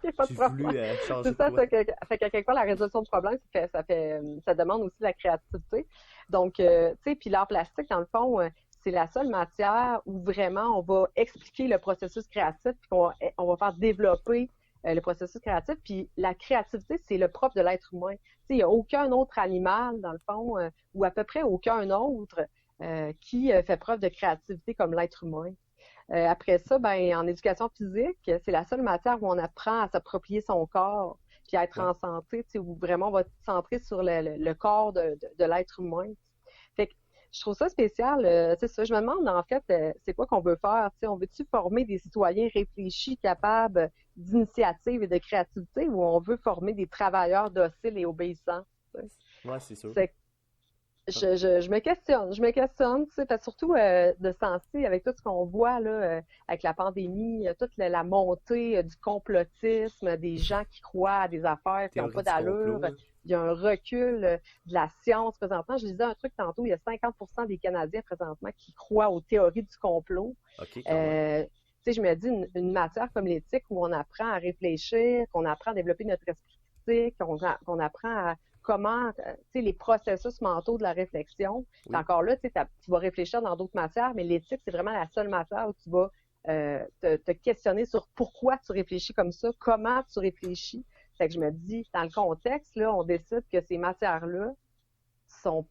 Il n'y a pas de J'ai problème. voulu changer C'est ça, de quoi. fait que quelque part, la résolution du problème, ça demande aussi de la créativité. Donc, tu sais, puis l'art plastique, dans le fond, c'est la seule matière où vraiment on va expliquer le processus créatif, puis on va faire développer le processus créatif. Puis la créativité, c'est le propre de l'être humain. Tu sais, il n'y a aucun autre animal, dans le fond, ou à peu près aucun autre qui fait preuve de créativité comme l'être humain. Après ça, ben en éducation physique, c'est la seule matière où on apprend à s'approprier son corps, puis à être en santé, tu sais, où vraiment on va se centrer sur le corps de l'être humain. Fait que je trouve ça spécial. C'est ça. Je me demande en fait, c'est quoi qu'on veut faire. Tu sais, on veut-tu former des citoyens réfléchis, capables d'initiative et de créativité, ou on veut former des travailleurs dociles et obéissants? Tu sais? Ouais, c'est sûr. Je me questionne, tu sais, parce que surtout de sens-ci, avec tout ce qu'on voit là, avec la pandémie, toute la montée du complotisme, des gens qui croient à des affaires qui n'ont pas d'allure. Il y a un recul de la science présentement. Je lisais un truc tantôt, il y a 50% des Canadiens présentement qui croient aux théories du complot. Okay, tu sais, je me dis, une matière comme l'éthique où on apprend à réfléchir, qu'on apprend à développer notre esprit critique, qu'on apprend à comment, tu sais, les processus mentaux de la réflexion. Oui. Encore là, tu vas réfléchir dans d'autres matières, mais l'éthique, c'est vraiment la seule matière où tu vas te questionner sur pourquoi tu réfléchis comme ça, comment tu réfléchis. Fait que je me dis, dans le contexte, là, on décide que ces matières-là sont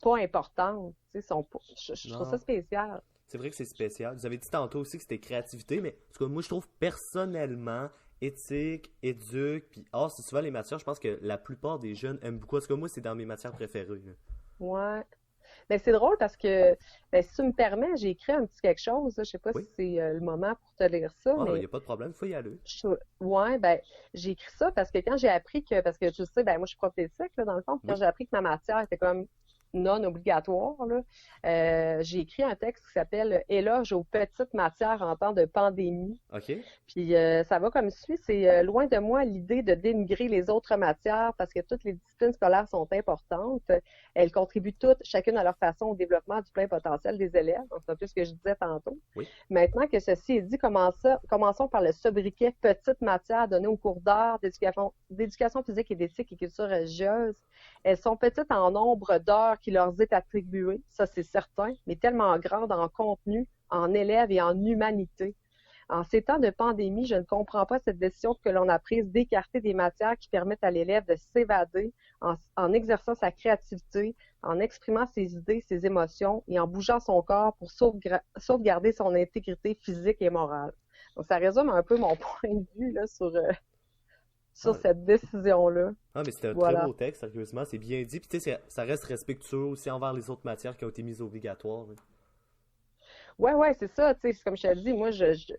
pas importantes. Tu sais, je trouve ça spécial. C'est vrai que c'est spécial. Vous avez dit tantôt aussi que c'était créativité, mais en tout cas, moi, je trouve personnellement, éthique, éduc, puis c'est souvent les matières, je pense que la plupart des jeunes aiment beaucoup. En tout cas, moi, c'est dans mes matières préférées. Là. Ouais. Ben, c'est drôle parce que, si tu me permets, j'ai écrit un petit quelque chose. Je sais pas si c'est le moment pour te lire ça. Il n'y a pas de problème, il faut y aller. Ouais, ben, j'ai écrit ça parce que quand j'ai appris parce que tu sais, ben, moi, je suis prof d'éthique, là, dans le fond. Quand j'ai appris que ma matière était comme non obligatoire, là, j'ai écrit un texte qui s'appelle Éloge aux petites matières en temps de pandémie. OK. Puis ça va comme suit, c'est loin de moi l'idée de dénigrer les autres matières parce que toutes les disciplines scolaires sont importantes. Elles contribuent toutes, chacune à leur façon, au développement du plein potentiel des élèves. Donc, c'est un peu ce que je disais tantôt. Oui. Maintenant que ceci est dit, commençons par le sobriquet petites matières données au cours d'art, d'éducation physique et d'éthique et culture religieuse. Elles sont petites en nombre d'heures qui leur est attribué, ça c'est certain, mais tellement grandes en contenu, en élèves et en humanité. En ces temps de pandémie, je ne comprends pas cette décision que l'on a prise d'écarter des matières qui permettent à l'élève de s'évader en exerçant sa créativité, en exprimant ses idées, ses émotions et en bougeant son corps pour sauvegarder son intégrité physique et morale. Donc, ça résume un peu mon point de vue là, sur cette décision-là. Ah, mais c'était un très beau texte, sérieusement, c'est bien dit. Puis tu sais, ça reste respectueux aussi envers les autres matières qui ont été mises obligatoires. Hein. Ouais, c'est ça, tu sais, comme je te dis, moi,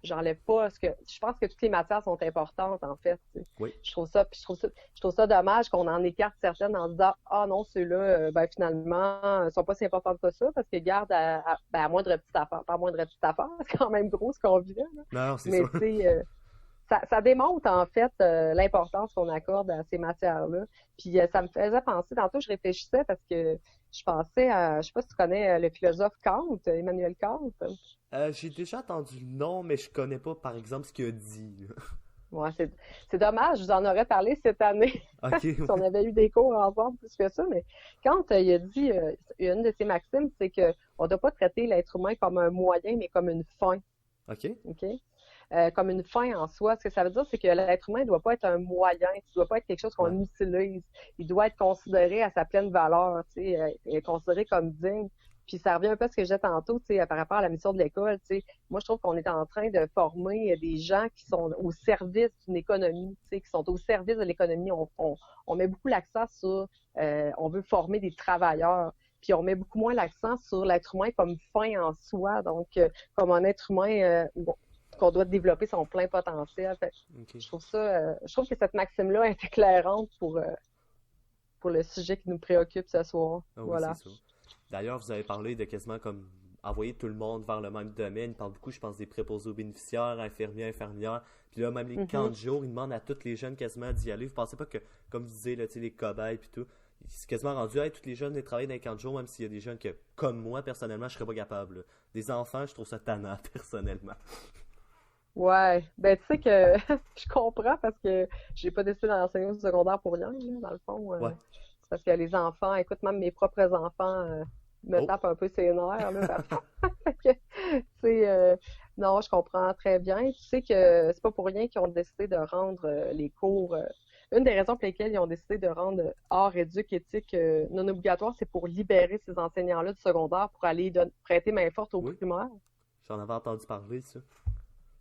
j'enlève pas je pense que toutes les matières sont importantes, en fait. Oui. Je trouve ça dommage qu'on en écarte certaines en disant, non, ceux-là, finalement, sont pas si importantes que ça, parce qu'ils gardent à moindre petite affaire. Pas moindre petite affaire, c'est quand même gros ce qu'on vit là. Non, c'est mais, ça. Mais, tu sais, ça démontre, en fait, l'importance qu'on accorde à ces matières-là. Puis, ça me faisait penser, tantôt, je réfléchissais parce que je pensais je sais pas si tu connais le philosophe Kant, Emmanuel Kant. J'ai déjà entendu le nom, mais je connais pas, par exemple, ce qu'il a dit. Ouais, c'est dommage, je vous en aurais parlé cette année. Okay. Si on avait eu des cours ensemble plus que ça, mais Kant, il a dit, une de ses maximes, c'est que on doit pas traiter l'être humain comme un moyen, mais comme une fin. OK. Comme une fin en soi. Ce que ça veut dire, c'est que l'être humain ne doit pas être un moyen, il ne doit pas être quelque chose qu'on utilise. Il doit être considéré à sa pleine valeur, tu sais, considéré comme digne. Puis ça revient un peu à ce que j'ai tantôt, tu sais, par rapport à la mission de l'école, tu sais. Moi, je trouve qu'on est en train de former des gens qui sont au service d'une économie, tu sais, qui sont au service de l'économie. On met beaucoup l'accent sur, on veut former des travailleurs. Puis on met beaucoup moins l'accent sur l'être humain comme fin en soi, donc comme un être humain qu'on doit développer son plein potentiel. Okay. Je trouve que cette maxime-là est éclairante pour le sujet qui nous préoccupe ce soir. Ah oui, voilà. C'est ça. D'ailleurs, vous avez parlé de quasiment comme envoyer tout le monde vers le même domaine. Il parle beaucoup, je pense, des préposés aux bénéficiaires, infirmières. Puis là, même les camps de jour, ils demandent à tous les jeunes quasiment d'y aller. Vous pensez pas que, comme vous disiez, là, les cobayes puis tout, c'est quasiment rendu, hey, tous les jeunes, ils travaillent dans les camps de jour, même s'il y a des jeunes que, comme moi, personnellement, je serais pas capable. Là. Des enfants, je trouve ça tannant, personnellement. Ouais, ben tu sais que je comprends parce que j'ai pas décidé d'enseigner au secondaire pour rien, là, dans le fond. Ouais. C'est parce que les enfants, écoute, même mes propres enfants me Oh. tapent un peu ses nerfs, là, parfois. Fait que, tu sais, non, je comprends très bien. Tu sais que c'est pas pour rien qu'ils ont décidé de rendre les cours. Une des raisons pour lesquelles ils ont décidé de rendre art, éduc, éthique non obligatoire, c'est pour libérer ces enseignants-là du secondaire pour aller prêter main forte aux Oui. primaires. J'en avais entendu parler, ça.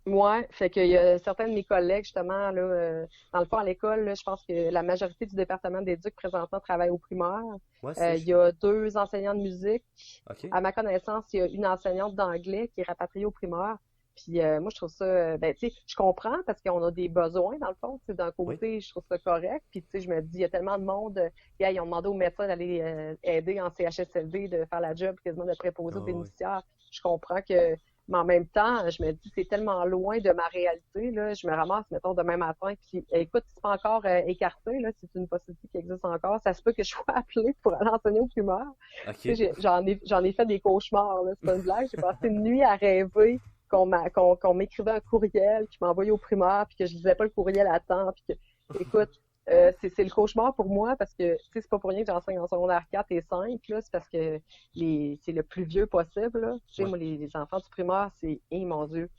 Ouais, fait qu'il y a certains de mes collègues, justement, là, dans le fond, à l'école, là, je pense que la majorité du département d'éduc présentement travaille au primaire. Ouais, Il y a 2 enseignants de musique. OK. À ma connaissance, il y a une enseignante d'anglais qui est rapatriée au primaire. Puis moi, je trouve ça, ben, tu sais, je comprends parce qu'on a des besoins, dans le fond. Tu sais, d'un côté, je trouve ça correct. Puis, tu sais, je me dis, il y a tellement de monde. Gars, ils ont demandé aux médecins d'aller aider en CHSLD, de faire la job quasiment de préposé aux Ah, oui. bénéficiaires. Je comprends que, mais en même temps, je me dis, c'est tellement loin de ma réalité, là. Je me ramasse, mettons, demain matin. Puis, écoute, c'est pas encore écarté, là. C'est une possibilité qui existe encore. Ça se peut que je sois appelée pour aller enseigner au primaire. OK. Tu sais, j'en ai fait des cauchemars, là. C'est pas une blague. J'ai passé une nuit à rêver qu'on m'écrivait un courriel, qui m'envoyait au primaire, puis que je lisais pas le courriel à temps, puis que, écoute, c'est le cauchemar pour moi, parce que, tu sais, c'est pas pour rien que j'enseigne en secondaire 4 et 5, là, c'est parce que c'est le plus vieux possible, là. Tu sais, Ouais. moi, les enfants du primaire, c'est, mon Dieu,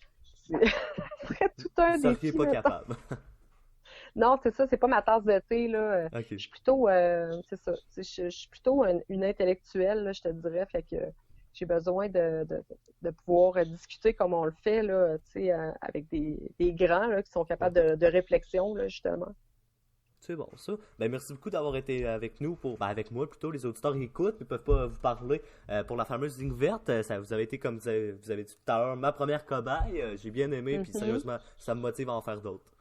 c'est ce serait tout un Vous seriez défi, pas mettons. capable. Non, c'est ça, c'est pas ma tasse de thé, là. OK. Je suis plutôt, c'est ça, je suis plutôt une intellectuelle, là, je te dirais, fait que j'ai besoin de pouvoir discuter comme on le fait, là, tu sais, avec des grands, là, qui sont capables de réflexion, là, justement. C'est bon, ça. Ben, merci beaucoup d'avoir été avec nous, avec moi plutôt. Les auditeurs écoutent, mais peuvent pas vous parler pour la fameuse ligne verte. Ça, vous avez été, comme vous avez dit tout à l'heure, ma première cobaye. J'ai bien aimé, puis Mhm. sérieusement, ça me motive à en faire d'autres.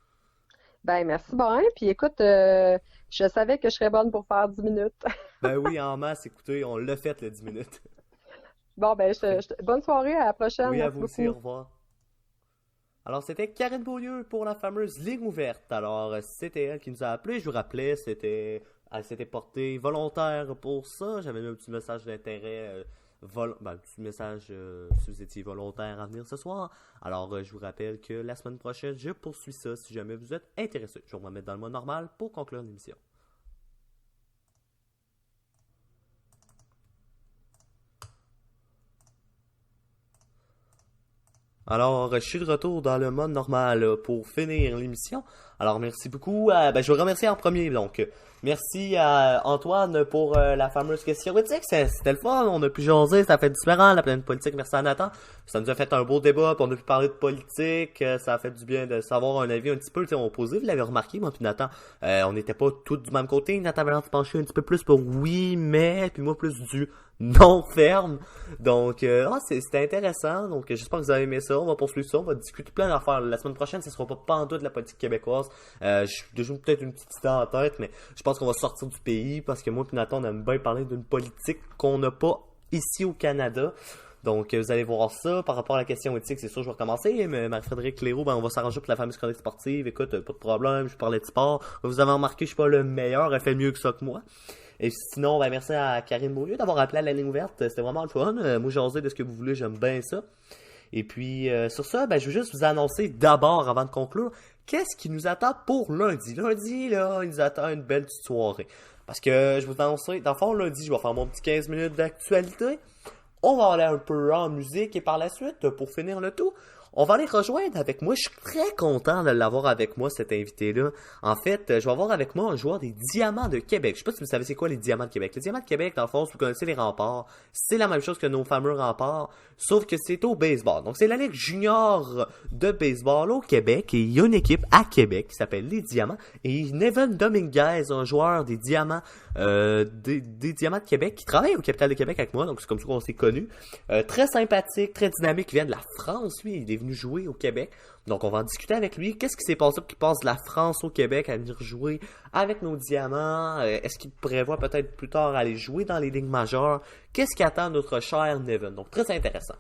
Ben, merci bien. Puis écoute, je savais que je serais bonne pour faire 10 minutes. Ben oui, en masse, écoutez, on l'a fait, le 10 minutes. Bon, ben, bonne soirée, à la prochaine. Oui, à Merci vous aussi, au beaucoup. revoir. Alors, c'était Karine Beaulieu pour la fameuse ligne ouverte. Alors, c'était elle qui nous a appelé. Je vous rappelais, elle s'était portée volontaire pour ça. J'avais mis un petit message d'intérêt, un petit message si vous étiez volontaire à venir ce soir. Alors, je vous rappelle que la semaine prochaine, je poursuis ça si jamais vous êtes intéressé. Je vais vous mettre dans le mode normal pour conclure l'émission. Alors, je suis de retour dans le mode normal pour finir l'émission. Alors, merci beaucoup. Je veux remercier en premier, donc. Merci à Antoine pour la fameuse question éthique. C'était le fun. On a pu jaser, ça a fait différent, la planète politique. Merci à Nathan. Ça nous a fait un beau débat, puis on a pu parler de politique. Ça a fait du bien de savoir un avis un petit peu opposé. Vous l'avez remarqué, moi puis Nathan. On n'était pas tous du même côté. Nathan avait l'air de pencher un petit peu plus pour oui, mais, puis moi plus du non ferme. Donc, c'était intéressant. Donc, j'espère que vous avez aimé ça. On va poursuivre ça. On va discuter plein d'affaires. La semaine prochaine, ce sera pas pantoute de la politique québécoise. J'ai déjà peut-être une petite idée en tête, mais je pense qu'on va sortir du pays parce que moi et Nathan, on aime bien parler d'une politique qu'on n'a pas ici au Canada. Donc, vous allez voir ça. Par rapport à la question éthique, c'est sûr, je vais recommencer. Mais Marie-Frédéric Cléroux, on va s'arranger pour la fameuse chronique sportive. Écoute, pas de problème, je parlais de sport. Vous avez remarqué, je suis pas le meilleur. Elle fait mieux que ça que moi. Et sinon, merci à Karine Beaulieu d'avoir appelé à la ligne ouverte. C'était vraiment le fun. Moi, j'ai osé de ce que vous voulez, j'aime bien ça. Et puis, sur ça, je veux juste vous annoncer d'abord, avant de conclure, qu'est-ce qui nous attend pour lundi. Lundi, là, il nous attend une belle petite soirée. Parce que je vous annoncerai, dans le fond, lundi, je vais faire mon petit 15 minutes d'actualité. On va aller un peu en musique et par la suite, pour finir le tout, on va aller rejoindre avec moi. Je suis très content de l'avoir avec moi, cet invité-là. En fait, je vais avoir avec moi un joueur des Diamants de Québec. Je sais pas si vous savez c'est quoi les Diamants de Québec. Les Diamants de Québec, dans le fond, si vous connaissez les remparts, c'est la même chose que nos fameux remparts, sauf que c'est au baseball. Donc, c'est la Ligue junior de baseball au Québec et il y a une équipe à Québec qui s'appelle les Diamants. Et Neven Dominguez, un joueur des Diamants, des Diamants de Québec qui travaille au Capital de Québec avec moi, donc c'est comme ça qu'on s'est connus. Très sympathique, très dynamique, il vient de la France, lui, il est venu jouer au Québec. Donc on va en discuter avec lui. Qu'est-ce qui s'est passé pour qu'il passe de la France au Québec à venir jouer avec nos Diamants? Est-ce qu'il prévoit peut-être plus tard aller jouer dans les ligues majeures? Qu'est-ce qui attend notre cher Neven? Donc très intéressant.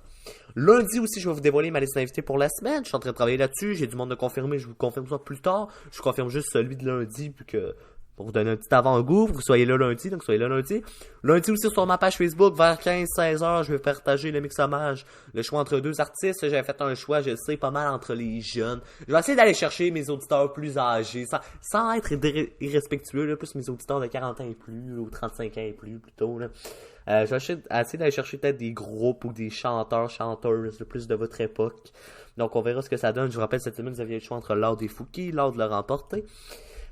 Lundi aussi, je vais vous dévoiler ma liste d'invités pour la semaine. Je suis en train de travailler là-dessus. J'ai du monde de confirmer. Je vous confirme ça plus tard. Je vous confirme juste celui de lundi, puis que pour vous donner un petit avant-goût, vous soyez là lundi, donc soyez là lundi. Lundi aussi sur ma page Facebook, vers 15-16 heures, je vais partager le mixomage, le choix entre deux artistes. J'avais fait un choix, je sais, pas mal entre les jeunes. Je vais essayer d'aller chercher mes auditeurs plus âgés, sans être irrespectueux, là, plus mes auditeurs de 40 ans et plus, ou 35 ans et plus, plutôt, là. Je vais essayer d'aller chercher peut-être des groupes ou des chanteurs, chanteuses, plus de votre époque. Donc on verra ce que ça donne. Je vous rappelle, cette semaine, vous aviez le choix entre Lord et Fouki, Lord de le remporter.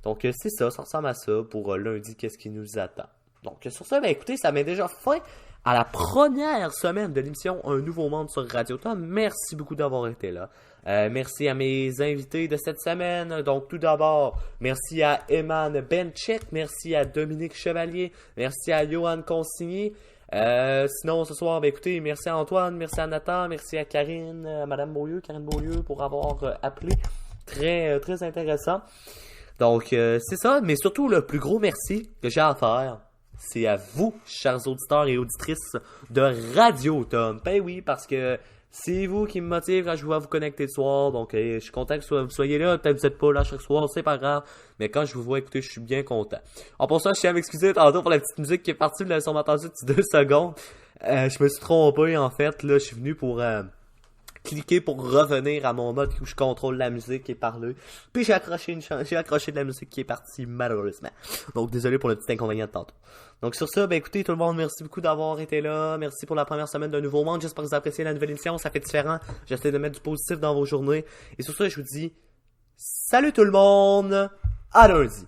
Donc c'est ça ressemble à ça pour lundi, qu'est-ce qui nous attend. Donc sur ça, ben écoutez, ça met déjà fin à la première semaine de l'émission Un Nouveau Monde sur Radio Tom. Merci beaucoup d'avoir été là. Merci à mes invités de cette semaine. Donc tout d'abord, merci à Eman Benchek, merci à Dominique Chevalier, merci à Johan Consigny. Sinon ce soir, ben écoutez, merci à Antoine, merci à Nathan, merci à Karine, à Madame Beaulieu, Karine Beaulieu pour avoir appelé. Très intéressant. Donc, c'est ça, mais surtout, le plus gros merci que j'ai à faire, c'est à vous, chers auditeurs et auditrices de Radio Tom. Ben oui, parce que c'est vous qui me motive quand je vois vous connecter le soir. Donc, je suis content que vous soyez là. Peut-être que vous n'êtes pas là chaque soir, c'est pas grave. Mais quand je vous vois écouter, je suis bien content. En pour ça, je tiens à m'excuser tantôt pour la petite musique qui est partie. Vous l'avez sûrement entendu depuis 2 secondes. Je me suis trompé, en fait. Là, je suis venu pour... cliquer pour revenir à mon mode où je contrôle la musique et parler. Puis j'ai accroché de la musique qui est partie malheureusement. Donc désolé pour le petit inconvénient de tantôt. Donc sur ça, ben écoutez tout le monde, merci beaucoup d'avoir été là. Merci pour la première semaine d'un nouveau monde. J'espère que vous appréciez la nouvelle émission, ça fait différent. J'essaie de mettre du positif dans vos journées. Et sur ça, je vous dis salut tout le monde, à lundi.